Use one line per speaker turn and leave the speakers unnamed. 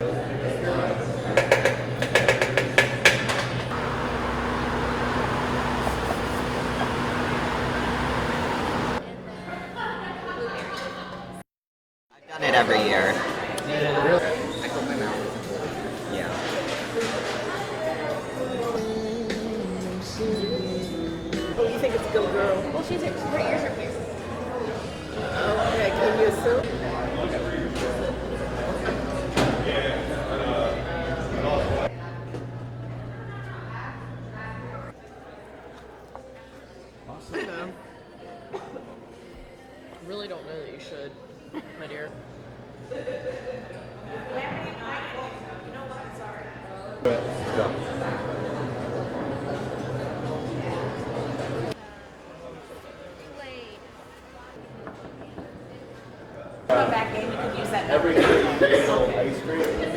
Done it every year. Yeah.
Oh, you think it's a good girl?
Well, her ears are pierced.
Okay, can you assume? Okay. Really don't know that you should, my dear.
Come back in, you can use that.
Every ice cream.